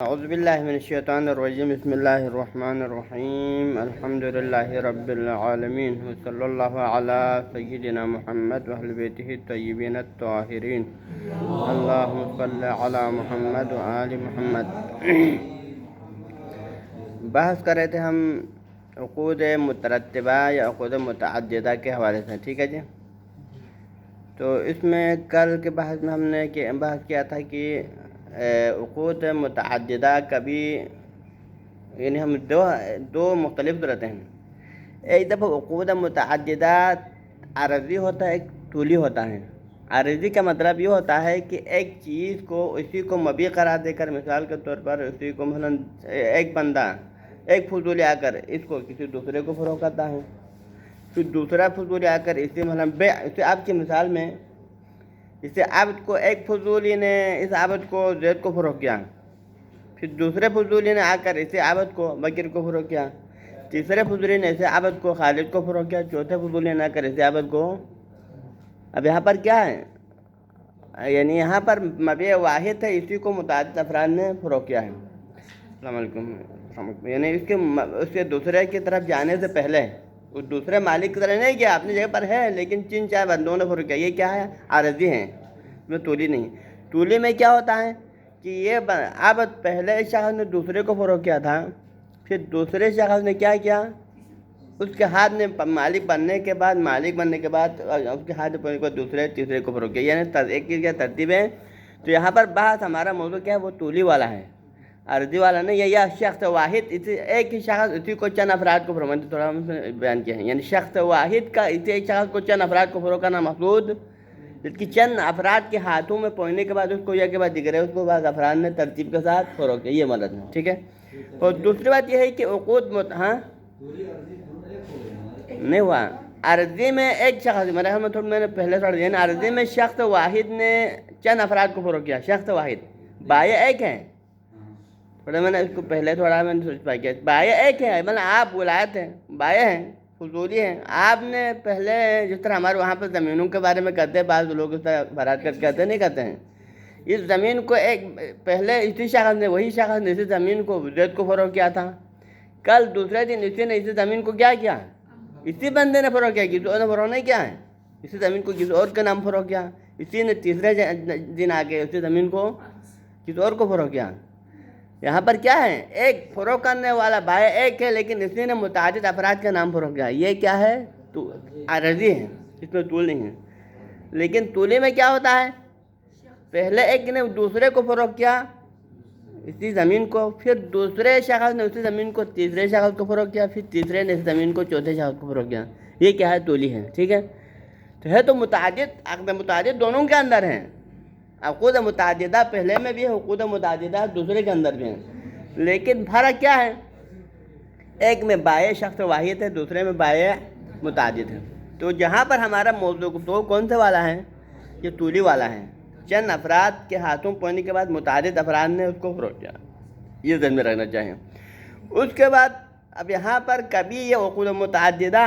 اعوذ باللہ من الشیطان الرجیم بسم اللہ الرحمن الرحیم الحمد للہ رب العالمین صلی اللہ علی سیدنا محمد واہل بیتہ الطیبین الطاہرین اللہم صلی علی محمد وآل محمد۔ بحث کر رہے تھے ہم عقود مترتبہ یا عقود متعددہ کے حوالے سے، ٹھیک ہے جی۔ تو اس میں کل کے بحث میں ہم نے بحث کیا تھا کہ عقود متعددہ کبھی یعنی ہم دو مختلف صورتیں ہیں۔ ایک دفعہ عقود متعددہ عارضی ہوتا ہے، ایک طولی ہوتا ہے۔ عارضی کا مطلب یہ ہوتا ہے کہ ایک چیز کو اسی کو مبیع قرار دے کر، مثال کے طور پر اسی کو مثلا ایک بندہ ایک فضولی آ کر اس کو کسی دوسرے کو فروخت کرتا ہے، پھر دوسرا فضولی آ کر اسی مثلا اسے آپ کی مثال میں اسے عبد کو ایک فضولی نے اس عبد کو زید کو فروخت کیا، پھر دوسرے فضولی نے آ کر اسے عبد کو بکر کو فروخت کیا، تیسرے فضولی نے اسے عبد کو خالد کو فروخت کیا، چوتھے فضولی نے آ کر اسے عبد کو۔ اب یہاں پر کیا ہے، یعنی یہاں پر مبیع واحد ہے، اسی کو متعدد افراد نے فروخت کیا ہے۔ السلام علیکم، یعنی اس کے دوسرے کی طرف جانے سے پہلے اس دوسرے مالک کی طرح نہیں کیا، اپنی جگہ پر ہے لیکن تین چار بندوں نے فروخت کیا۔ یہ کیا ہے، عارضی ہیں، میں طولی نہیں۔ طولی میں کیا ہوتا ہے کہ یہ عبد پہلے شخص نے دوسرے کو فروخت کیا تھا، پھر دوسرے شخص نے کیا کیا، اس کے ہاتھ میں مالک بننے کے بعد اس کے ہاتھ میں پڑنے کے بعد دوسرے تیسرے کو فروخت کیا، یعنی ایک چیز کیا ترتیب ہے۔ تو یہاں پر بحث ہمارا موضوع کیا ہے، وہ طولی والا ہے، عارضی والا نہیں۔ یا شخص واحد ایک ہی شخص اسی کو چند افراد کو فروخت، تھوڑا ہم بیان کیا ہے، یعنی شخص واحد کا اسی ایک شخص کو چند افراد کو فروخت کرنا مقصود، جبکہ چند افراد کے ہاتھوں میں پہنچنے کے بعد اس کو کے بعد دیگر اس کو بعض افراد نے ترتیب کے ساتھ فروخت کیا، یہ مدد ہے، ٹھیک ہے۔ اور دوسری بات یہ ہے کہ عقود نہیں ہوا عارضی میں ایک شخص، میں نے پہلے تھوڑا دیا، عارضی میں شخص واحد نے چند افراد کو فروخت کیا، شخص واحد، بائع ایک ہے، میں نے اس کو پہلے تھوڑا میں نے سوچ پایا کیا، بائع ایک ہے، مطلب آپ ولایت ہیں، بائع ہیں، فضولی ہیں۔ آپ نے پہلے جس طرح ہمارے وہاں پہ زمینوں کے بارے میں کہتے ہیں، بعض لوگ اس طرح برات کر کہتے نہیں کہتے ہیں، اس زمین کو ایک پہلے اسی شخص نے اسی زمین کو زید کو فروخت کیا تھا، کل دوسرے دن اسی نے اسی زمین کو کیا اسی بندے نے فروخت کیا، کسی اور نے فروخت نہیں کیا ہے، اسی زمین کو کسی اور کے نام فروخت کیا، اسی نے تیسرے دن آ کے اسی زمین کو کسی اور کو فروخت کیا۔ یہاں پر کیا ہے، ایک فروخت کرنے والا بائع ایک ہے لیکن اسی نے متعدد افراد کا نام فروخت کیا، یہ کیا ہے، تو عارضی ہے، اس میں طول نہیں ہے۔ لیکن طولی میں کیا ہوتا ہے، پہلے ایک نے دوسرے کو فروخت کیا اسی زمین کو، پھر دوسرے شخص نے اسی زمین کو تیسرے شخص کو فروخت کیا، پھر تیسرے نے اس زمین کو چوتھے شخص کو فروخت کیا، یہ کیا ہے، طولی ہے، ٹھیک ہے۔ تو ہے تو عقد متعدد دونوں کے اندر ہیں، عقود متعددہ پہلے میں بھی ہے، عقود متعددہ دوسرے کے اندر بھی ہیں، لیکن فرق کیا ہے، ایک میں بائع شخص واحد ہے، دوسرے میں بائع متعدد ہے۔ تو جہاں پر ہمارا موضوع تو کون سے والا ہے، یہ طولی والا ہے، چند افراد کے ہاتھوں پہنچنے کے بعد متعدد افراد نے اس کو فروخت کیا، یہ ذہن میں رکھنا چاہیے۔ اس کے بعد اب یہاں پر کبھی یہ عقود متعددہ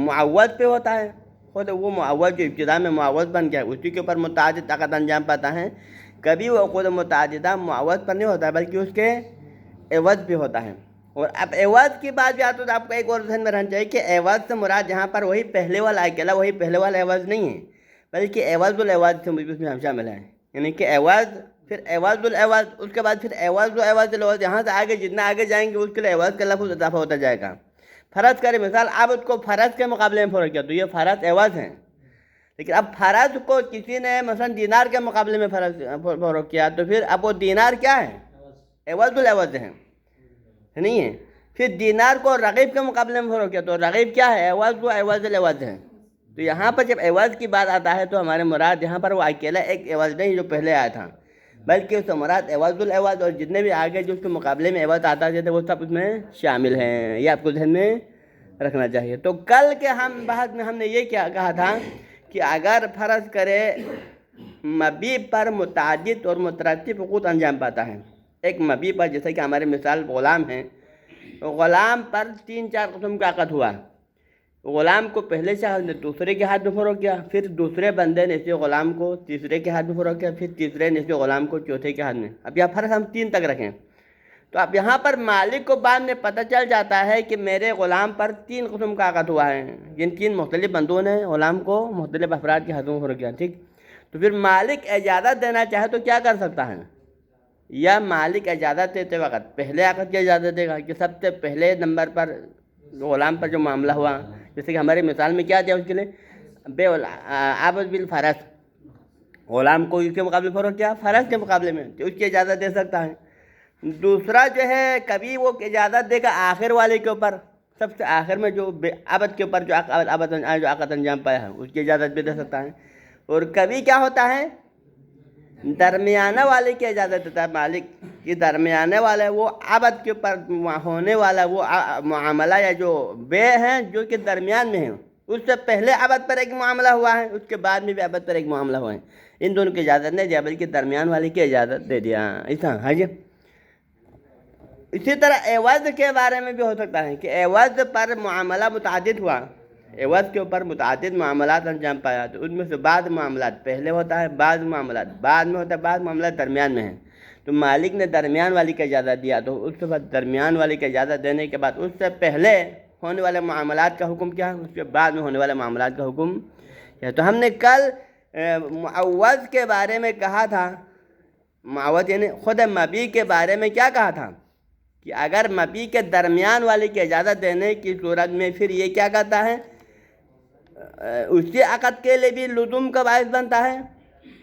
معوض پہ ہوتا ہے، خود وہ معوض جو ابتدا میں معوض بن گیا اسی کے اوپر متعدد عقد انجام پاتا ہے۔ کبھی وہ عقود متعددہ معوض پر نہیں ہوتا ہے بلکہ اس کے عوض بھی ہوتا ہے۔ اور اب عوض کی بات آتی تو آپ کو ایک اور ذہن میں رہنا چاہیے کہ عوض سے مراد یہاں پر وہی پہلے والا اکیلا وہی پہلے والا عوض نہیں ہے، بلکہ عوض العوض سے اس میں ہم شامل ہیں، یعنی کہ عوض پھر عوض العوض، اس کے بعد پھر عوض العوض، یہاں سے آگے جتنا آگے جائیں گے اس کے لیے عوض کا لفظ اضافہ ہوتا جائے گا۔ فرض کریں مثال عبد کو فرض کے مقابلے میں فروخت کیا تو یہ فرض عوض ہیں، لیکن اب فرض کو کسی نے مثلا دینار کے مقابلے میں فروخت کیا تو پھر اب وہ دینار کیا ہے، عوض العوض ہے، نہیں ہے۔ پھر دینار کو رغیب کے مقابلے میں فروخت کیا تو رغیب کیا ہے، عوض العوض ہے۔ تو یہاں پر جب عوض کی بات آتا ہے تو ہمارے مراد یہاں پر وہ اکیلا ایک عوض نہیں جو پہلے آیا تھا، بلکہ اس سے مراد عوض العوض اور جتنے بھی آگے جو اس کے مقابلے میں عوض آتا تھے وہ سب اس میں شامل ہیں، یہ آپ کو ذہن میں رکھنا چاہیے۔ تو کل کے بحث میں ہم نے یہ کیا کہا تھا کہ اگر فرض کرے مبیع پر متعدد اور مترتب عقود انجام پاتا ہے، ایک مبیع پر جیسے کہ ہمارے مثال غلام ہیں، غلام پر 3-4 قسم کا عقد ہوا، غلام کو پہلے شخص نے دوسرے کے ہاتھ میں فروخت کیا، پھر دوسرے بندے نے اسی غلام کو تیسرے کے ہاتھ میں فروخت کیا، پھر تیسرے نے اسی غلام کو چوتھے کے ہاتھ میں. اب یہاں فرض ہم 3 تک رکھیں تو اب یہاں پر مالک کو بعد میں پتہ چل جاتا ہے کہ میرے غلام پر 3 قسم کا عقد ہوا ہے، جن 3 مختلف بندوں نے غلام کو مختلف افراد کے ہاتھوں میں فروخت کیا. ٹھیک، تو پھر مالک اجازت دینا چاہے تو کیا کر سکتا ہے؟ یا مالک اجازت دیتے وقت پہلے عقد کی اجازت دے گا کہ سب سے پہلے نمبر پر غلام پر جو معاملہ ہوا، جیسے کہ ہماری مثال میں کیا دیا اس کے لیے بے عبد بالفرس، غلام کو اس کے مقابلے فروخت کیا فرس کے مقابلے میں، تو اس کی اجازت دے سکتا ہے. دوسرا جو ہے کبھی وہ اجازت دے گا آخر والے کے اوپر، سب سے آخر میں جو عبد کے اوپر جو عقد انجام پایا ہے اس کی اجازت بھی دے سکتا ہے. اور کبھی کیا ہوتا ہے درمیانہ والے کی اجازت دیتا ہے مالک، کہ درمیانے والا وہ عبد کے اوپر ہونے والا وہ معاملہ یا جو بے ہیں جو کہ درمیان میں ہیں، اس سے پہلے عبد پر ایک معاملہ ہوا ہے، اس کے بعد میں بھی عبد پر ایک معاملہ ہوا ہے، ان دونوں کی اجازت نہیں دیا بلکہ درمیان والے کی اجازت دے دیا. ایسا ہے جی. اسی طرح عوض کے بارے میں بھی ہو سکتا ہے کہ عوض پر معاملہ متعدد ہوا، عوض کے اوپر متعدد معاملات انجام پایا، تو ان میں سے بعض معاملات پہلے ہوتا ہے، بعض معاملات بعد میں ہوتا ہے، بعض معاملات درمیان میں ہیں. تو مالک نے درمیان والی کی اجازت دیا تو اس کے بعد درمیان والی کی اجازت دینے کے بعد اس سے پہلے ہونے والے معاملات کا حکم کیا ہے، اس کے بعد میں ہونے والے معاملات کا حکم کیا. تو ہم نے کل معوض کے بارے میں کہا تھا، معوض یعنی خود مبی کے بارے میں کیا کہا تھا کہ اگر مبی کے درمیان والے کی اجازت دینے کی صورت میں پھر یہ کیا کہتا ہے اسی عقد کے لیے بھی لزوم کا باعث بنتا ہے،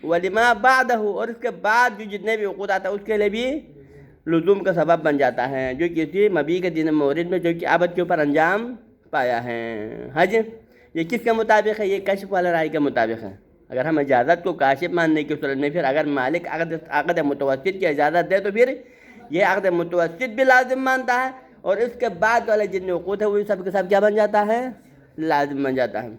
ولما بعدہ، اور اس کے بعد جو جتنے بھی عقود آتا ہے اس کے لیے بھی لزوم کا سبب بن جاتا ہے، جو کسی مبی کے دین مورد میں جو کہ عبد کے اوپر انجام پایا ہے. ہاں جی، یہ کس کے مطابق ہے؟ یہ کشف والا رائے کے مطابق ہے. اگر ہم اجازت کو کاشف ماننے کی صورت میں پھر اگر مالک عقد متوسط کی اجازت دے تو پھر یہ عقد متوسط بھی لازم مانتا ہے، اور اس کے بعد والے جتنے عقود ہیں وہ سب کے سب کیا بن جاتا ہے؟ لازم بن جاتا ہے.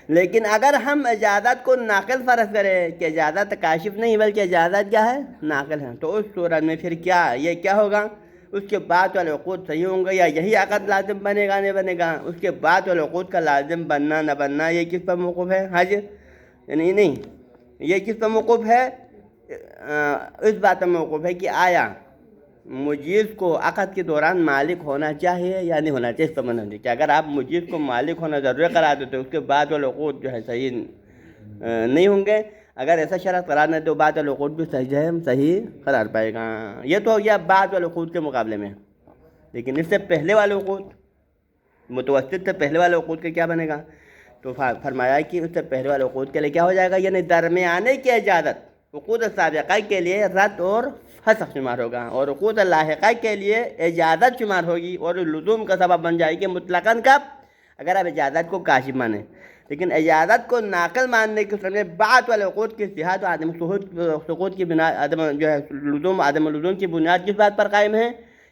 لیکن اگر ہم اجازت کو ناقل فرض کریں کہ اجازت کاشف نہیں بلکہ اجازت کیا ہے؟ ناقل ہے، تو اس صورت میں پھر یہ کیا ہوگا؟ اس کے بعد والے عقود صحیح ہوں گے، یا یہی عقد لازم بنے گا نہیں بنے گا؟ اس کے بعد والے عقود کا لازم بننا نہ بننا یہ کس پر موقوف ہے؟ ہاں جی، یعنی نہیں، یہ کس پر موقوف ہے؟ اس بات پر موقوف ہے کہ آیا مجیز کو عقد کے دوران مالک ہونا چاہیے یا نہیں ہونا چاہیے. اس پر منحصر کہ اگر آپ مجیز کو مالک ہونا ضروری قرار دیتے اس کے بعد والے عقود جو ہے صحیح نہیں ہوں گے. اگر ایسا شرط قرار نہ دے تو بعد والے عقود بھی صحیح قرار پائے گا. یہ تو ہو گیا بعد والے عقود کے مقابلے میں. لیکن اس سے پہلے والے عقود، متوسط سے پہلے والے عقود کے کیا بنے گا؟ تو فرمایا کہ اس سے پہلے والے عقود کے لیے کیا ہو جائے گا؟ یعنی درمیانے کی اجازت عقود سابقہ کے لیے رد اور فسخ شمار ہوگا، اور عقود لاحقہ کے لیے اجازت شمار ہوگی، اور لزوم کا سبب بن جائے گی مطلقاً کب؟ اگر آپ اجازت کو کاشف مانیں. لیکن اجازت کو ناقل ماننے کے سمجھے بعد والے عقود کی صحت و عدم سقوط کی بنا عدم لزوم کی بنیاد کس بات پر قائم ہے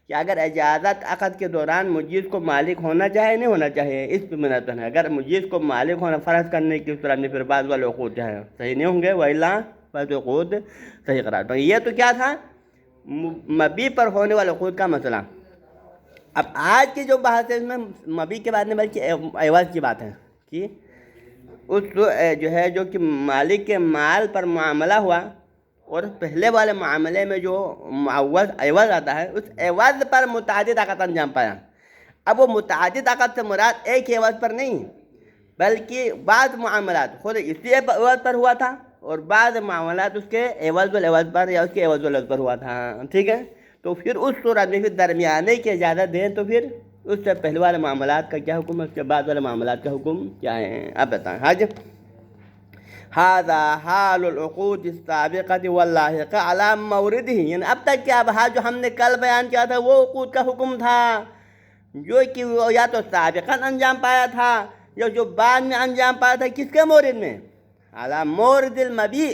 کہ اگر اجازت عقد کے دوران مجیز کو مالک ہونا چاہے نہیں ہونا چاہیے، اس پہ بنیاد پر ہے. اگر مجیز کو مالک ہونا فرض کرنے کی صورت میں پھر بعد والے عقود جو ہے صحیح نہیں ہوں گے، وَإِلَّا بعض عقود صحیح قرار پائیں. یہ تو کیا تھا مبی پر ہونے والے عقود کا مسئلہ. اب آج کی جو بحث ہے اس میں مبی کے بعد میں بلکہ عوض کی بات ہے کہ اس جو ہے جو کہ مالک کے مال پر معاملہ ہوا اور پہلے والے معاملے میں جو عوض آتا ہے اس عوض پر متعدد عقد انجام پایا. اب وہ متعدد عقد سے مراد ایک ہی عوض پر نہیں بلکہ بعض معاملات خود اسی عوض پر ہوا تھا اور بعض معاملات اس کے عوض پر یا اس کے عوض پر ہوا تھا. ٹھیک ہے، تو پھر اس صورت میں پھر درمیانے کی اجازت دیں تو پھر اس سے پہلے والے معاملات کا کیا حکم ہے، اس کے بعد والے معاملات کا حکم کیا ہے آپ بتائیں. حاج هذا حال العقود السابقة واللاحقة على موردہ، یعنی اب تک کیا جو ہم نے کل بیان کیا تھا وہ عقود کا حکم تھا جو کہ یا تو سابقاً انجام پایا تھا یا جو بعد میں انجام پایا تھا. کس کے مورد میں؟ علی مورد المبی،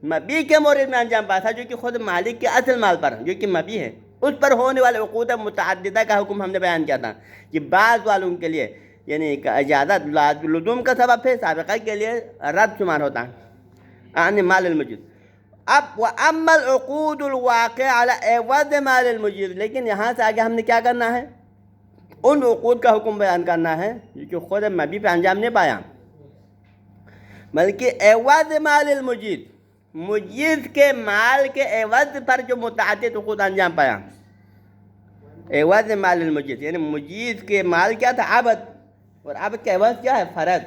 مبی کے مورد میں انجام پایا تھا جو کہ خود مالک کے اصل مال پر جو کہ مبی ہے اس پر ہونے والے عقود متعددہ کا حکم ہم نے بیان کیا تھا کہ بعض والوں کے لیے یعنی اجازت لزوم کا سبب ہے، سابقہ کے لیے رد شمار ہوتا ہے عن مال المجیز. اب وَأَمَّا الْعُقُودُ الْوَاقِعَةُ عَلَى عِوَضِ مال المجیز، لیکن یہاں سے آگے ہم نے کیا کرنا ہے؟ ان عقود کا حکم بیان کرنا ہے جو خود مبی پہ انجام نہیں پایا، بلکہ عوض مال المجید، مجید کے مال کے عوض پر جو متعدد عقود انجام پایا. عوض مال المجید یعنی مجید کے مال کیا تھا؟ عبد، اور عبد کا عوض کیا ہے؟ فرض.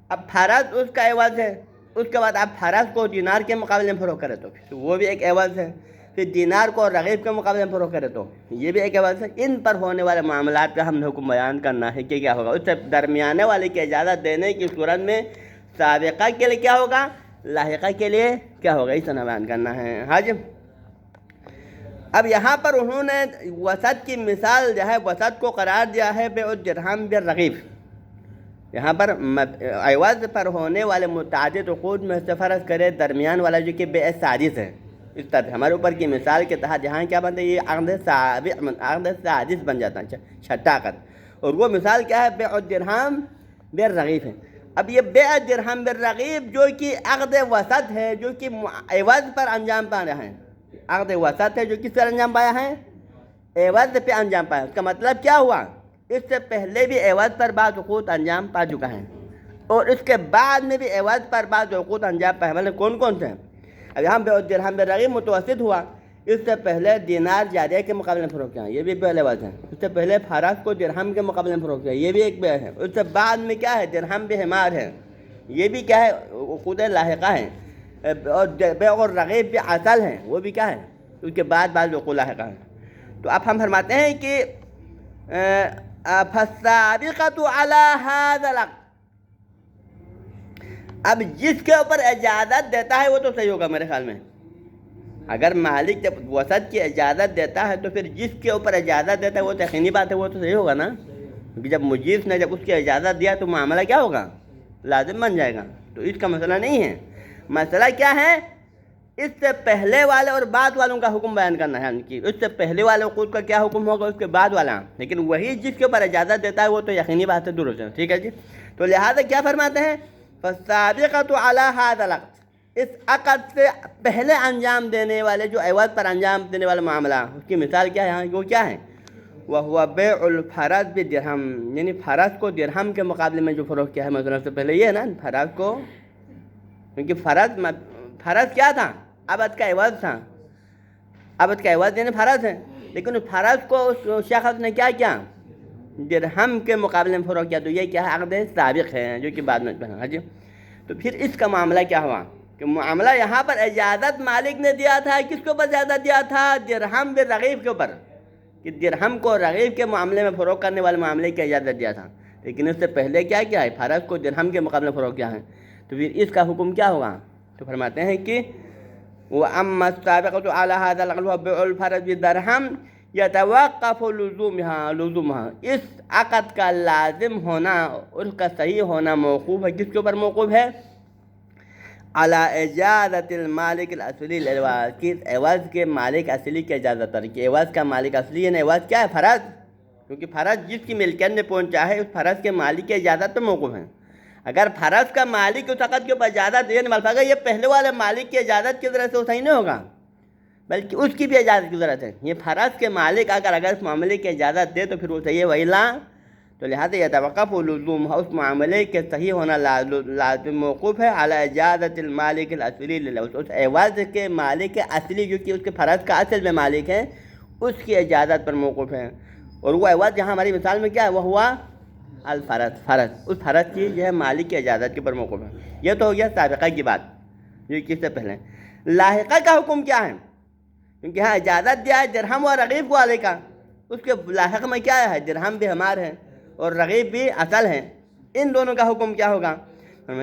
اب فرض اس کا عوض ہے، اس کے بعد آپ فرض کو دینار کے مقابلے میں فروخت کرے تو پھر وہ بھی ایک عوض ہے. پھر دینار کو رغیب کے مقابلے میں فروخت کرے تو یہ بھی ایک عوض ہے. ان پر ہونے والے معاملات کا ہم نے حکم بیان کرنا ہے کہ کیا ہوگا. اس سے درمیانے والے کی اجازت دینے کی صورت میں سابقہ کے لیے کیا ہوگا، لاحقہ کے لیے کیا ہوگا، اس طرح بیان کرنا ہے. ہاں جی. اب یہاں پر انہوں نے وسط کی مثال جو ہے، وسط کو قرار دیا ہے بیع الدرہم بالرغیب. یہاں پر عوض پر ہونے والے متعدد عقود میں سے فرض کرے درمیان والا جو کہ بیع سادس ہے. اس طرح ہمارے اوپر کی مثال کے تحت یہاں کیا بنتا ہے، یہ عقد سادس بن جاتا ہے، چھٹا عقد. اور وہ مثال کیا ہے، بیع الدرہم بالرغیب ہے. اب یہ بیع الدرہم بالرغیب جو کہ عقد وسط ہے، جو کہ عوض پر انجام پا رہا ہے، عقد وسط ہے جو کس پر انجام پایا ہے، عوض پہ انجام پایا. اس کا مطلب کیا ہوا، اس سے پہلے بھی عوض پر بعض عقود انجام پا چکا ہے، اور اس کے بعد میں بھی عوض پر بعض عقود انجام پائے. مطلب کون کون سے ہیں؟ اب یہاں بیع الدرہم بالرغیب متوسط ہوا. اس سے پہلے دینار جاریہ کے مقابلے میں فروخت کیا، یہ بھی پہلے عوض ہے. اس سے پہلے فرس کو درہم کے مقابلے میں فروخت کیا، یہ بھی ایک بیع ہے. اس سے بعد میں کیا ہے، درہم بحمار ہے، یہ بھی کیا ہے، عقود لاحقہ ہیں. اور بیع الرغیب بھی اصل ہیں، وہ بھی کیا ہے، اس کے بعد بعض عقود لاحقہ ہیں. تو اب ہم فرماتے ہیں کہ فالسابقۃ علی ھذا العقد، اب جس کے اوپر اجازت دیتا ہے وہ تو صحیح ہوگا میرے خیال میں. اگر مالک جب وسط کی اجازت دیتا ہے تو پھر جس کے اوپر اجازت دیتا ہے وہ تو یقینی بات ہے، وہ تو صحیح ہوگا نا. کیونکہ جب مجیز نے جب اس کی اجازت دیا تو معاملہ کیا ہوگا، لازم بن جائے گا. تو اس کا مسئلہ نہیں ہے. مسئلہ کیا ہے، اس سے پہلے والے اور بعد والوں کا حکم بیان کرنا ہے. کہ اس سے پہلے والے عقود کا کیا حکم ہوگا، اس کے بعد والا. لیکن وہی جس کے اوپر اجازت دیتا ہے وہ تو یقینی بات ہے، درست ہے. ٹھیک ہے جی. تو لہٰذا کیا فرماتے ہیں، فالسابقۃ علی ھذا العقد، اس عقد سے پہلے انجام دینے والے جو عوض پر انجام دینے والا معاملہ، اس کی مثال کیا ہے یہاں، وہ کیا ہے، وہو بیع الفرض بالدرہم، یعنی فرض کو درہم کے مقابلے میں جو فروخت کیا ہے. مثلا سے پہلے یہ ہے نا، فرض کو، کیونکہ فرض کیا تھا، عبد کا عوض تھا. عبد کا عوض یعنی فرض ہے، لیکن اس فرض کو اس شخص نے کیا کیا، درہم کے مقابلے میں فروخت کیا. تو یہ کیا ہے، عقد سابق ہے جو کہ بعد میں بنا. جی. تو پھر اس کا معاملہ کیا ہوا کہ معاملہ یہاں پر اجازت مالک نے دیا تھا، کس کے اوپر اجازت دیا تھا، درہم بالرغیب کے اوپر، کہ درہم کو رغیب کے معاملے میں فروخت کرنے والے معاملے کی اجازت دیا تھا. لیکن اس سے پہلے کیا کیا ہے، فرض کو درہم کے مقابلے میں فروخت کیا ہے. تو پھر اس کا حکم کیا ہوگا. تو فرماتے ہیں کہ وَأَمَّا السَّابِقَةُ عَلَى هَذَا الْعَقْدِ وَهُوَ بِيعُ الْفَرْضِ بِالدِّرْهَمِ يَتَوَقَّفُ لُزُومُهَا، اس عقد کا لازم ہونا، اس کا صحیح ہونا موقوف ہے، کس کے اوپر موقوف ہے، علی اجازت المالک الاصلی للعوض، کہ عوض کے مالک اصلی کی اجازت پر. کہ عوض کا مالک اصلی یعنی عوض کیا ہے، فرض. کیونکہ فرض جس کی ملکیت میں پہنچا ہے اس فرض کے مالک کی اجازت پر موقوف ہے. اگر فرض کا مالک اس عقد کے اوپر اجازت دے نہیں، یہ پہلے والے مالک کی اجازت کی ضرورت سے صحیح نہیں ہوگا، بلکہ اس کی بھی اجازت کی ضرورت ہے. یہ فرض کے مالک اگر اس معاملے کی اجازت دے تو پھر وہ صحیح ہے، وإلا تو لہٰذا يتوقف لزوم، اس معاملے کے صحیح ہونا لازم موقوف ہے علی اجازت المالک الاصلی للعوض، اس عوض کے مالک اصلی جو کہ اس کے فرض کا اصل میں مالک ہے اس کی اجازت پر موقوف ہے. اور وہ عوض یہاں ہماری مثال میں کیا ہے، وہ ہوا الفرض، فرض، اس فرض کی جو ہے مالک کی اجازت کے پر موقوف ہے. یہ تو ہو گیا سابقہ کی بات جو کس سے پہلے. لاحقہ کا حکم کیا ہے، کیونکہ ہاں اجازت دیا ہے درہم اور رغیب والے کا، اس کے لاحق میں کیا ہے، درہم بھی ہمار ہے اور رغیب بھی اصل ہیں. ان دونوں کا حکم کیا ہوگا،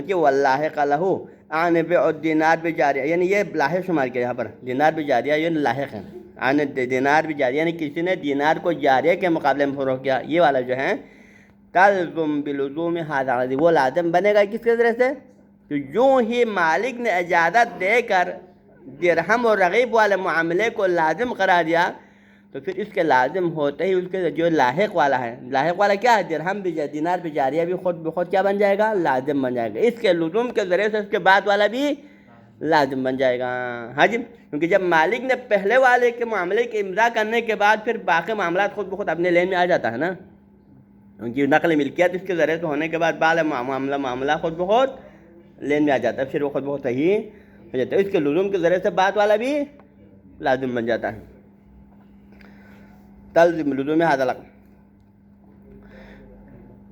کہ واللاحق لہ عن بیع الدینار بجاریہ، یعنی یہ لاحق شمار کیا یہاں پر، دینار بجاریہ یہ لاحق ہے. عن دینار بجاریہ یعنی کسی نے دینار کو جاریہ کے مقابلے میں فروخت کیا، یہ والا جو ہے تلزم بلزوم ھذا، وہ لازم بنے گا کس کے ذریعے سے، کہ یوں ہی مالک نے اجازت دے کر درہم اور رغیب والے معاملے کو لازم قرار دیا، تو پھر اس کے لازم ہوتے ہی اس کے جو لاحق والا ہے، لاحق والا کیا ہے، درہم بھی دینار بھی جاریہ بھی خود بخود کیا بن جائے گا، لازم بن جائے گا. اس کے لزوم کے ذریعے سے اس کے بعد والا بھی لازم بن جائے گا. ہاں جی. کیونکہ جب مالک نے پہلے والے کے معاملے کے امضاء کرنے کے بعد پھر باقی معاملات خود بخود اپنے لین میں آ جاتا ہے نا. ان کی نقل ملکیت اس کے ذریعے سے ہونے کے بعد بعد معاملہ خود بخود لین میں آ جاتا ہے، پھر وہ خود بہت صحیح ہو جاتا ہے، اس کے لزوم کے ذریعے سے بعد والا بھی لازم بن جاتا ہے۔ تلزم لزوم هذا العقد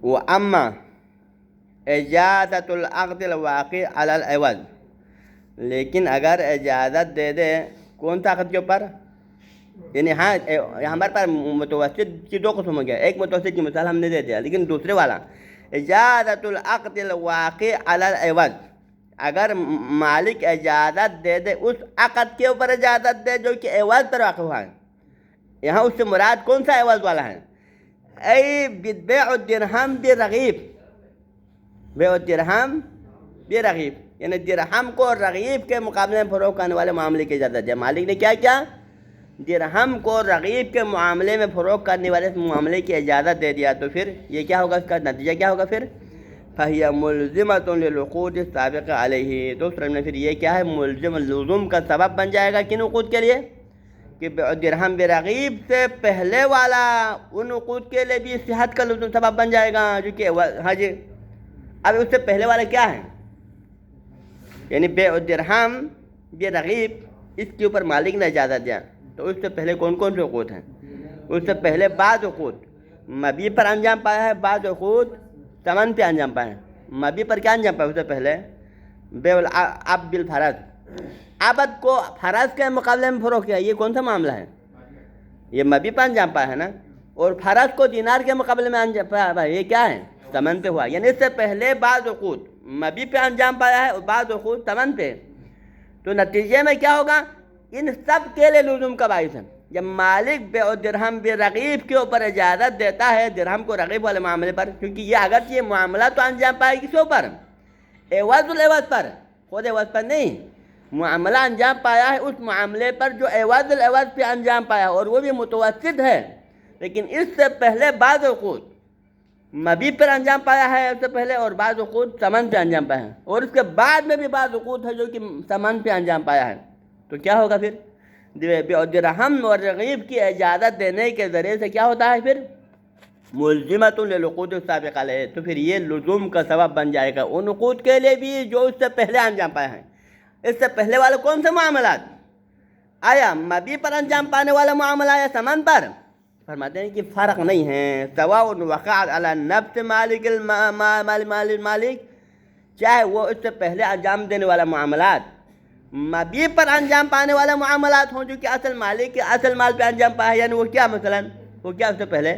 واما اجازت العقد الواقع علی العوض، لیکن اگر اجازت دے دے کون سا عقد کے اوپر، یعنی ہاں ہمارے پاس متوسط کی دو قسم ہو گیا، ایک متوسط کی مثال ہم نے دے دیا، لیکن دوسرے والا اجازت العقد الواقع علی العوض، اگر مالک اجازت دے دے اس عقد کے اوپر اجازت دے جو کہ عوض پر واقع ہوا ہے، یہاں اس سے مراد کون سا عوض والا ہے؟ ای بیع الدرہم برغیب، بیع الدرہم برغیب، یعنی درہم کو رغیب کے مقابلے میں فروخت کرنے والے معاملے کی اجازت ہے۔ مالک نے کیا کیا؟ درہم کو رغیب کے معاملے میں فروخت کرنے والے معاملے کی اجازت دے دیا، تو پھر یہ کیا ہوگا، اس کا نتیجہ کیا ہوگا پھر؟ فَهِيَ مُلْزِمَةٌ لِلْعُقُودِ السَّابِقَةِ عَلَيْهِ، دوسرے میں پھر یہ کیا ہے، ملزم لزوم کا سبب بن جائے گا کن عقود کے لیے؟ کہ درہم برغیب سے پہلے والا ان عقود کے لیے بھی صحت کا لزوم سبب بن جائے گا جو کہ ہاں جی اب اس سے پہلے والا کیا ہے، یعنی بیع الدرہم برغیب، اس کے اوپر مالک نے اجازت دیا، تو اس سے پہلے کون کون سے عقود ہیں؟ اس سے پہلے بعض عقود مبیع پر انجام پایا ہے، بعض عقود ثمن پہ انجام پایا ہے۔ مبیع پر کیا انجام پایا؟ اس سے پہلے بیع العبد بالفرض، عبد کو فرض کے مقابلے میں فروخت کیا، یہ کون سا معاملہ ہے؟ یہ مبیع پر انجام پایا ہے نا، اور فرض کو دینار کے مقابلے میں انجام پایا، یہ کیا ہے؟ ثمن پہ ہوا، یعنی اس سے پہلے بعض عقود مبیع پہ انجام پایا ہے اور بعض عقود ثمن پہ، تو نتیجے میں کیا ہوگا؟ ان سب کے لیے لزوم کا باعث ہے۔ جب مالک بیع الدرہم برغیب کے اوپر اجازت دیتا ہے درہم کو رغیب والے معاملے پر، کیونکہ یہ اگرچہ یہ معاملہ تو انجام پائے کس اوپر؟ عوض العوض پر، خود عوض پر نہیں، معاملہ انجام پایا ہے اس معاملے پر جو عوض العوض پہ انجام پایا، اور وہ بھی متوسط ہے، لیکن اس سے پہلے بعض عقود مبیع پر انجام پایا ہے اس سے پہلے، اور بعض عقود ثمن پہ انجام پایا ہے، اور اس کے بعد میں بھی بعض عقود ہے جو کہ ثمن پہ انجام پایا ہے، تو کیا ہوگا پھر؟ درہم اور رغیب کی اجازت دینے کے ذریعے سے کیا ہوتا ہے پھر؟ ملزمۃ للعقود السابقہ علیہ، تو پھر یہ لزوم کا سبب بن جائے گا ان عقود کے لیے بھی جو اس سے پہلے انجام پایا ہے۔ اس سے پہلے والے کون سے معاملات؟ آیا مبیع پر انجام پانے والا معاملہ یا ثمن پر؟ فرماتے ہیں کہ فرق نہیں ہے، سواء وقع علی نفس مالک المالک، چاہے وہ اس سے پہلے انجام دینے والا معاملات مبیع پر انجام پانے والے معاملات ہوں جو کہ اصل مالک کے اصل مال پہ انجام پایا ہے، یعنی وہ کیا مثلا وہ کیا اس سے پہلے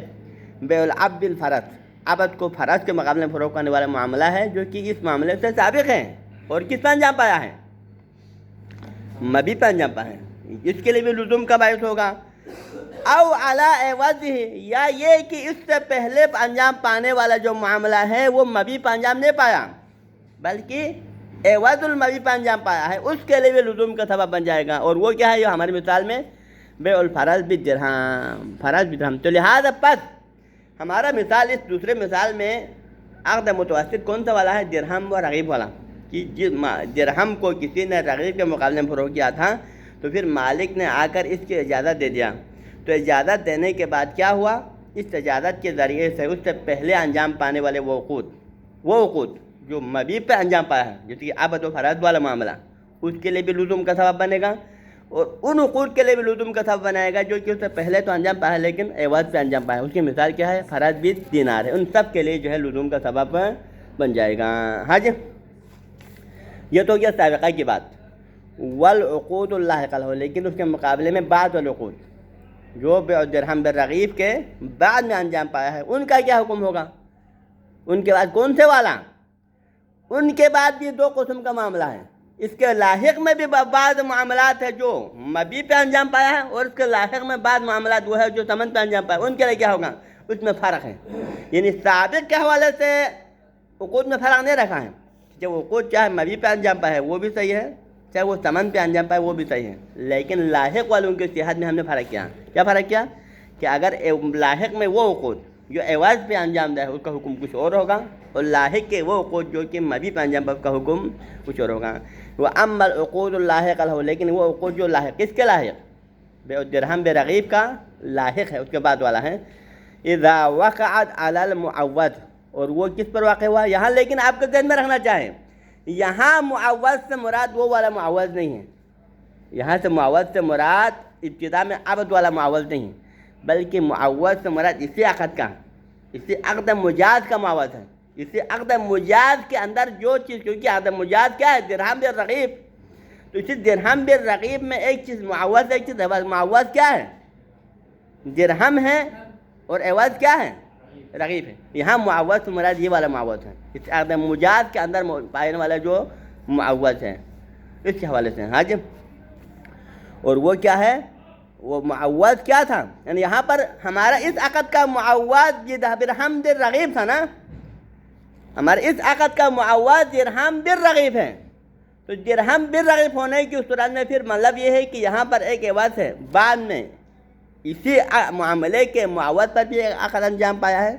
بیع العبد بالفرض، عبد کو فرض کے مقابلے میں فروخت کرنے والا معاملہ ہے جو کہ اس معاملے سے سابق ہے، اور کس پہ انجام پایا ہے؟ مبیع پہ انجام پایا ہے، اس کے لیے بھی لزوم کا باعث ہوگا۔ او علی عوضہ، یا یہ کہ اس سے پہلے انجام پانے والا جو معاملہ ہے وہ مبیع پہ انجام نہیں پایا بلکہ عوض المبیع پہ انجام پایا ہے، اس کے لیے بھی لزوم کا سبب بن جائے گا، اور وہ کیا ہے؟ جو ہماری مثال میں بیع الفرض بالدرہم، فرض بالدرہم، تو لہذا پس ہمارا مثال اس دوسرے مثال میں عقد متوسط کون سا والا ہے؟ درہم و رغیب والا، کہ جس درہم کو کسی نے رغیب کے مقابلے میں فروخت کیا تھا، تو پھر مالک نے آ کر اس کی اجازت دے دیا، تو اجازت دینے کے بعد کیا ہوا؟ اس اجازت کے ذریعے سے اس سے پہلے انجام پانے والے وہ عقود جو مبیع پہ انجام پایا ہے، جیسے کہ عبد و فرض والا معاملہ، اس کے لیے بھی لزوم کا سبب بنے گا، اور ان عقود کے لیے بھی لزوم کا سبب بنائے گا جو کہ اس سے پہلے تو انجام پایا ہے لیکن عوض پہ انجام پایا ہے۔ اس کی مثال کیا ہے؟ فرض بالدینار ہے، ان سب کے لیے جو ہے لزوم کا سبب بن جائے گا۔ ہاں جی، یہ تو کیا سابقہ کی بات۔ والعقود اللاحقہ لہ، لیکن اس کے مقابلے میں بعض العقود جو بیع الدرہم بالرغیب کے بعد میں انجام پایا ہے، ان کا کیا حکم ہوگا؟ ان کے بعد کون سے والا؟ ان کے بعد بھی دو قسم کا معاملہ ہے، اس کے لاحق میں بھی بعض معاملات ہیں جو مبیع پہ انجام پایا ہے، اور اس کے لاحق میں بعض معاملات وہ ہے جو ثمن پہ انجام پایا ہے، ان کے لیے کیا ہوگا؟ اس میں فرق ہے، یعنی سابق کے حوالے سے عقود میں فرق نہیں رکھا ہے، جب عقود چاہے مبیع پہ انجام پایا ہے وہ بھی صحیح ہے، چاہے وہ ثمن پہ انجام پائے وہ بھی صحیح ہے، لیکن لاحق والوں کی صحت میں ہم نے فرق کیا۔ کیا فرق کیا؟ کہ اگر لاحق میں وہ عقود جو عوض پہ انجام دے اس کا حکم کچھ اور ہوگا، اور لاحق کے وہ عقود جو کہ مبیع پہ انجام پائے اس کا حکم کچھ اور ہوگا۔ وہ اما العقود اللاحقہ لہ، لیکن وہ عقود جو لاحق، کس کے لاحق؟ بیع الدرہم برغیب کا لاحق ہے، اس کے بعد والا ہے، اذا وقعت علی المعوض، اور وہ کس پر واقع ہوا یہاں، لیکن آپ کو ذہن میں رکھنا چاہیں یہاں معوض سے مراد وہ والا معوض نہیں ہے، یہاں سے معوض سے مراد ابتدا میں عبد والا معوض نہیں، بلکہ معوض سے مراد اسی عقد کا، اسی عقد مجاز کا معوض ہے، اسی عقد مجاز کے اندر جو چیز، کیونکہ عقد مجاز کیا ہے؟ درہم بالرغیب، تو اسی درہم بالرغیب میں ایک چیز معوض ہے، ایک چیز عوض۔ معوض کیا ہے؟ درہم ہے، اور عوض کیا ہے؟ رغیب ہے۔ یہاں معوض سے مراد یہ والا معوض ہے، اس عقد مجاز کے اندر پائنے والا جو معوض ہے، اس کے حوالے سے۔ ہاں جی، اور وہ کیا ہے؟ وہ معوض کیا تھا؟ یعنی یہاں پر ہمارا اس عقد کا معوض یہ درہم بالرغیب تھا نا، ہمارے اس عقد کا معوض درہم بالرغیب ہے، تو درہم بالرغیب ہونے کی صورت میں پھر مطلب یہ ہے کہ یہاں پر ایک عوض ہے، بعد میں اسی معاملے کے معوض پر بھی ایک عقد انجام پایا ہے،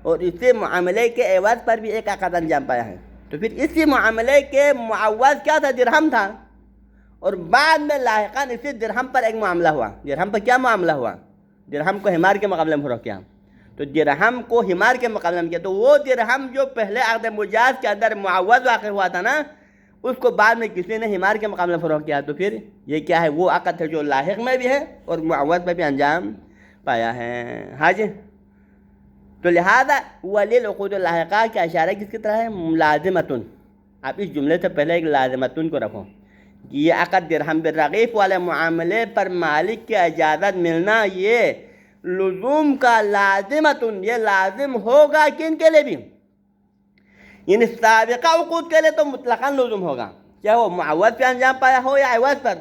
اور اسی معاملے کے عوض پر بھی ایک عقد انجام پایا ہے، تو پھر اسی معاملے کے معوض کیا تھا؟ درہم تھا، اور بعد میں لاحقاً اسی درہم پر ایک معاملہ ہوا۔ درہم پر کیا معاملہ ہوا؟ درہم کو حمار کے مقابلے میں فروخت کیا، تو درہم کو حمار کے مقابلے میں کیا، تو وہ درہم جو پہلے عقد مجاز کے اندر معوض واقع ہوا تھا نا، اس کو بعد میں کسی نے حمار کے مقابلے میں فروخت کیا، تو پھر یہ کیا ہے؟ وہ عقد ہے جو لاحق میں بھی ہے اور معوض میں بھی انجام پایا ہے۔ ہاں جی، تو لہذا وللعقود اللاحقہ کا اشارہ کس کی طرح ہے؟ لازمتن۔ آپ اس جملے سے پہلے ایک لازمتن کو رکھو، یہ عقد درہم بالرغیب والے معاملے پر مالک کی اجازت ملنا یہ لزوم کا لازمتن، یہ لازم ہوگا کن کے لیے بھی؟ یعنی سابقہ عقود کے لیے تو مطلقاً لزوم ہوگا، چاہے وہ معوض پہ انجام پایا ہو یا عوض پر،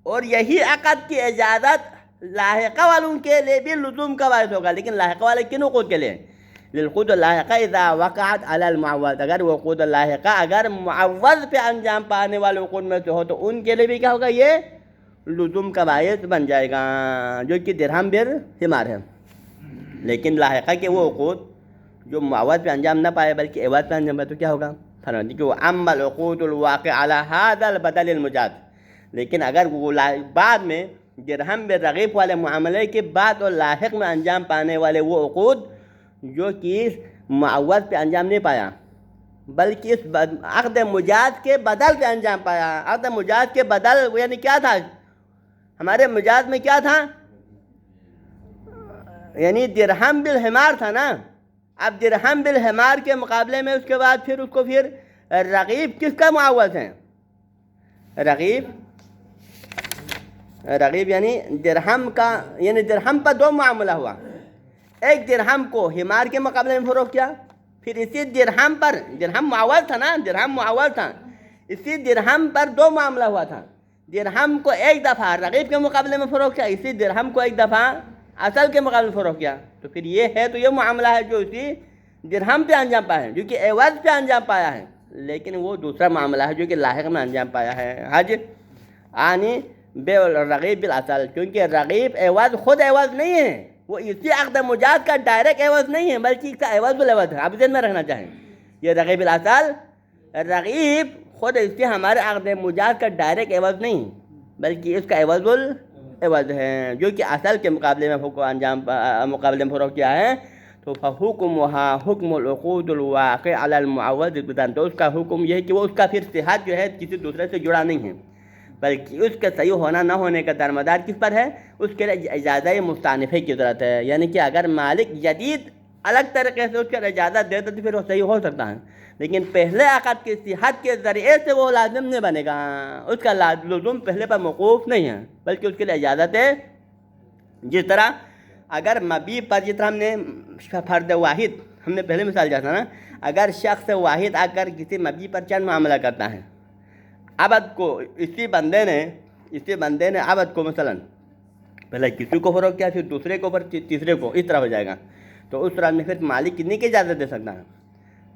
اور یہی عقد کی اجازت لاحقہ والوں کے لیے بھی لزوم کا باعث ہوگا، لیکن لاحقہ والے کن عقود کے لیے؟ للعقود اللاحقہ اذا وقعت علی المعوض، اگر وہ عقود اللاحقہ اگر معوض پہ انجام پانے والے عقود میں سے ہو تو ان کے لیے بھی کیا ہوگا؟ یہ لزوم کا باعث بن جائے گا، جو کہ درہم بالحمار ہے۔ لیکن لاحقہ کے وہ عقود جو معوض پہ انجام نہ پائے بلکہ عوض پہ انجام پائے تو کیا ہوگا؟ فرماتے کہ وہ اما العقود الواقع علی هذا البدل المجاز، لیکن اگر وہ بعد میں درہم بالرغیب والے معاملے کے بعد اور لاحق میں انجام پانے والے وہ عقود جو کہ معوض پہ انجام نہیں پایا بلکہ اس عقد مجاز کے بدل پہ انجام پایا، عقد مجاز کے بدل یعنی کیا تھا؟ ہمارے مجاز میں کیا تھا؟ یعنی درہم بالحمار تھا نا، اب درہم بالحمار کے مقابلے میں اس کے بعد پھر اس کو پھر رغیب کس کا معوض ہے؟ رغیب یعنی درہم کا، یعنی درہم پر دو معاملہ ہوا، ایک درہم کو حمار کے مقابلے میں فروخت کیا، پھر اسی درہم پر، درہم معوض تھا نا، درہم معوض تھا، اسی درہم پر دو معاملہ ہوا تھا، درہم کو ایک دفعہ رغیب کے مقابلے میں فروخت کیا، اسی درہم کو ایک دفعہ اصل کے مقابلے میں فروخت کیا، تو پھر یہ ہے، تو یہ معاملہ ہے جو اسی درہم پہ انجام پایا ہے، جو کہ عوض پہ انجام پایا ہے، لیکن وہ دوسرا معاملہ ہے جو کہ لاحق میں انجام پایا ہے۔ حج آنی بے رغیب بالاصل، کیونکہ رغیب عوض خود عوض نہیں ہے، وہ اسی عقد مجاز کا ڈائریکٹ عوض نہیں ہے بلکہ اس کا عوض بالعوض ہے، آپ ذہن میں رکھنا چاہیں، یہ رغیب بالاصل، رغیب خود اس سے ہمارے عقد مجاز کا ڈائریکٹ عوض نہیں بلکہ اس کا عوض بالعوض ہے، جو کہ اصل کے مقابلے میں مقابلے میں فروخت کیا ہے، تو فحکمها حکم العقود الواقع علی المعوض ابتداء، تو اس کا حکم یہ ہے کہ وہ اس کا پھر صحت جو ہے کسی دوسرے سے جڑا نہیں ہے بلکہ اس کا صحیح ہونا نہ ہونے کا درمدار کس پر ہے؟ اس کے لیے اجازہ مستانفے کی ضرورت ہے، یعنی کہ اگر مالک جدید الگ طریقے سے اس کا اجازت دے تو پھر وہ صحیح ہو سکتا ہے، لیکن پہلے عقد کی صحت کے ذریعے سے وہ لازم نہیں بنے گا، اس کا لزوم پہلے پر موقوف نہیں ہے بلکہ اس کے لیے اجازت ہے۔ جس طرح اگر مبیع پر، جس طرح ہم نے فرد واحد، ہم نے پہلے مثال دیا تھا نا، اگر شخص واحد آ کر کسی مبیع پر چند معاملہ کرتا ہے، عبد کو اسی بندے نے عبد کو مثلا پہلے کسی کو فروخت کیا، پھر دوسرے کو، پھر تیسرے کو، اس طرح ہو جائے گا، تو اس طرح میں پھر مالک کتنی کی اجازت دے سکتا ہے؟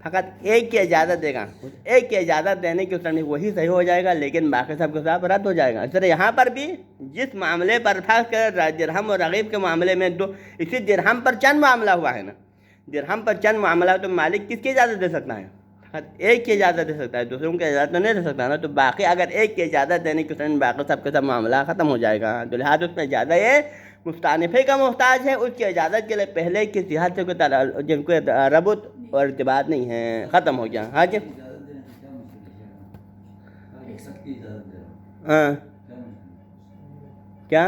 فقط ایک کی اجازت دے گا، اس ایک کی اجازت دینے کی اس طرح وہی صحیح ہو جائے گا، لیکن باقی سب کے ساتھ رد ہو جائے گا۔ اس طرح یہاں پر بھی جس معاملے پر فرض کر درہم اور رغیب کے معاملے میں اسی درہم پر چند معاملہ ہوا ہے نا، درہم پر چند معاملہ، تو مالک کس کی اجازت دے سکتا ہے؟ فقط ایک کی اجازت دے سکتا ہے، دوسروں کی اجازت نہیں دے سکتا نا، تو باقی اگر ایک کی اجازت دینے کی باقی سب کے سب معاملہ ختم ہو جائے گا، تو لہٰذا اس میں اجازت ہے مستانفے کا محتاج ہے اس کی اجازت کے لیے پہلے کسی حد سے کوئی جن کو ربط اور ارتباط نہیں ہے، ختم ہو گیا۔ ہاں جی ہاں کیا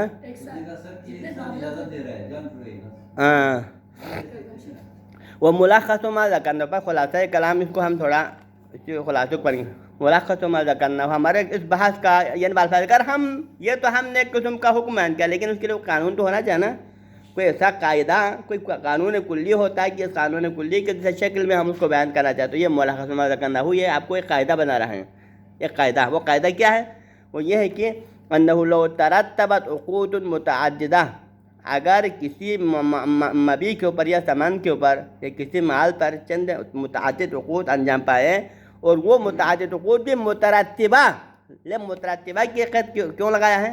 ہاں وہ ملخص ما ذکرنا پر خلاصہ کلام، اس کو ہم تھوڑا خلاصہ پڑھیں گے۔ ملخص ما ذکرنا ہمارے اس بحث کا یعنی بالفاظ اگر ہم یہ تو ہم نے ایک قسم کا حکم بیان کیا، لیکن اس کے لیے قانون تو ہونا چاہیے نا، کوئی ایسا قاعدہ، کوئی قانون کلی ہوتا ہے کہ اس قانون کلی کے شکل میں ہم اس کو بیان کرنا چاہتے ہیں۔ یہ ملخص ما ذکرنا ہو، یہ آپ کو ایک قاعدہ بنا رہا ہے، ایک قاعدہ۔ وہ قاعدہ کیا ہے؟ وہ یہ ہے کہ انہ لو ترتبت عقود متعددہ، اگر کسی مبی کے اوپر یا سامان کے اوپر یا کسی مال پر چند متعدد عقود انجام پائے، اور وہ متعدد عقود بھی مترتبہ، مترتبہ کی قید کیوں لگایا ہے؟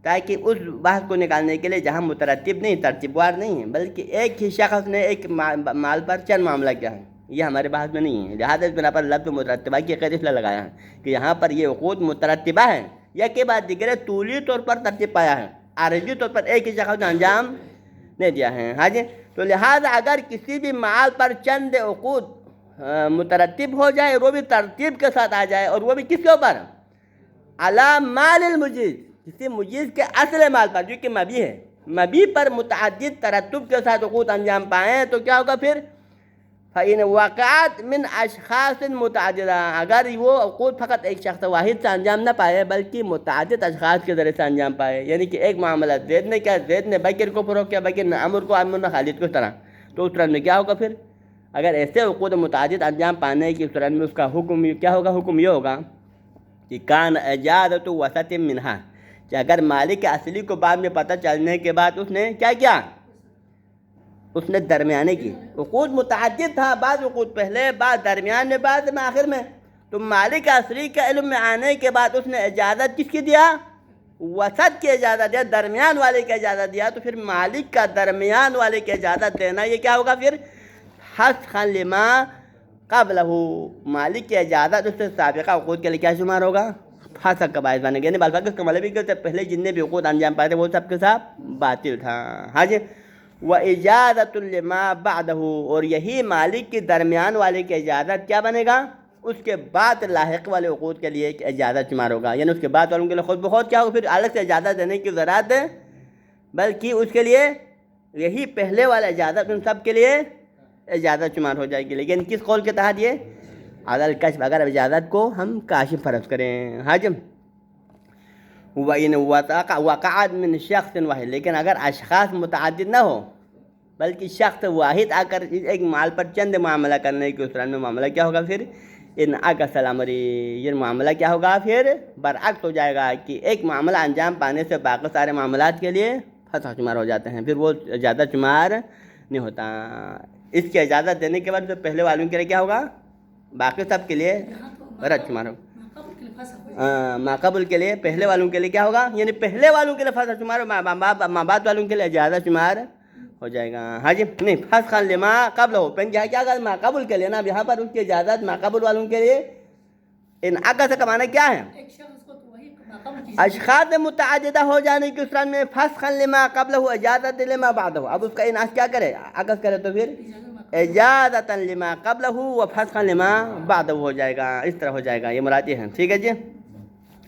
تاکہ اس بحث کو نکالنے کے لیے جہاں مترتب نہیں، ترتیب وار نہیں ہے، بلکہ ایک ہی شخص نے ایک مال پر چند معاملہ کیا ہے، یہ ہمارے بحث میں نہیں ہے۔ لہٰذا اس بنا پر لفظ مترتبہ کی قید اس لیے لگایا ہے کہ یہاں پر یہ عقود مترتبہ ہے، یا کے بعد دیگر طولی طور پر ترتیب پایا ہے، عارضی طور پر ایک ہی شخص نے انجام نہیں دیا ہے۔ ہاں جی، تو لہٰذا اگر کسی بھی مال پر چند عقود مترتب ہو جائے، وہ بھی ترتیب کے ساتھ آ جائے، اور وہ بھی کس کے اوپر؟ علی مال المجیز، کسی مجیز کے اصل مال پر جو کہ مبی ہے، مبی پر متعدد ترتب کے ساتھ عقود انجام پائیں تو کیا ہوگا پھر؟ فَإِنْ وَقَعَتْ مِنْ أَشْخَاصٍ مُتَعَدِّدَةٍ، اگر وہ عقود فقط ایک شخص واحد سے انجام نہ پائے بلکہ متعدد اشخاص کے ذریعے سے انجام پائے، یعنی کہ ایک معاملہ زید نے کیا، زید نے بکر کو فروخت کیا، بکر نے عمر کو، عمر نے خالد کو، اس طرح، تو اس طرح میں کیا ہوگا پھر؟ اگر ایسے عقود متعدد انجام پانے کی صورت میں اس کا حکم کیا ہوگا؟ حکم یہ ہوگا کہ کان اجازت وسط منہا، کہ اگر مالک اصلی کو بعد میں پتہ چلنے کے بعد اس نے کیا کیا، اس نے درمیانے کی، عقود متعدد تھا، بعض عقود پہلے، بعض درمیان میں، بعض میں آخر میں، تو مالک اصلی کے علم میں آنے کے بعد اس نے اجازت کس کی دیا؟ وسط کی اجازت دیا، درمیان والے کی اجازت دیا، تو پھر مالک کا درمیان والے کی اجازت دینا یہ کیا ہوگا پھر؟ فسخا لما قبلہ، مالک کی اجازت اس سے سابقہ عقود کے لیے کیا شمار ہوگا؟ فسخ کا باعث بنے گا، یعنی بالفاظ اس کا مطلب کہ پہلے جتنے بھی عقود انجام پائے تھے وہ سب کے ساتھ باطل تھا۔ ہاں جی، وَإِجَازَةٌ لِمَا بَعْدَهُ، اور یہی مالک کی درمیان والے کی اجازت کیا بنے گا؟ اس کے بعد لاحق والے عقود کے لیے ایک اجازت شمار ہوگا، یعنی اس کے بعد والوں کے لیے خود بخود کیا ہوگا پھر الگ سے اجازت دینے کی ضرورت ہے، بلکہ اس کے لیے یہی پہلے والا اجازت ان سب کے لیے اجازت شمار ہو جائے گی، لیکن کس قول کے تحت؟ یہ عدل کشف، اگر اجازت کو ہم کاشف فرض کریں۔ ہاں جی، وَإِنْ وَقَعَتْ مِنْ شَخْصٍ وَاحِدٍ، لیکن اگر اشخاص متعدد نہ ہو بلکہ شخص واحد آ کر ایک مال پر چند معاملہ کرنے کی صورت میں معاملہ کیا ہوگا پھر؟ انعکس الامر، یہ معاملہ کیا ہوگا پھر؟ برعکس ہو جائے گا کہ ایک معاملہ انجام پانے سے باقی سارے معاملات کے لیے فسخ شمار ہو جاتے ہیں، پھر وہ اجازت شمار نہیں ہوتا۔ اس کی اجازت دینے کے بعد پہلے والوں کے لیے کیا ہوگا؟ باقی سب کے لیے رد شمار ہوگا۔ ماقبل کے لیے پہلے والوں کے لیے کیا ہوگا؟ یعنی پہلے والوں کے لیے فسخ شمار، ماں بعد والوں کے لیے اجازت شمار ہو جائے گا۔ ہاں جی، نہیں فسخا لما قبل ہو، پہلے کیا کیا ماقبل کے لیے نا، یہاں پر اس کی اجازت ماقبل والوں کے لیے۔ انعکس کا معنی کیا ہے؟ اشخاص متعددہ ہو جانے کی صورت میں فسخا لما قبل ہو، اجازت لما بعد ہو، اب اس کا انعکس کیا کرے؟ عکس کرے تو پھر اجازت لما قبل ہو و فسخا لما بعد ہو جائے گا، اس طرح ہو جائے گا، یہ مراد ہے۔ ٹھیک ہے جی،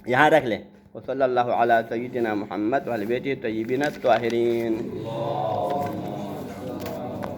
یہاں رکھ لیں۔ وصلی اللہ علی سیدنا محمد وعلی بیتہ الطیبین الطاہرین۔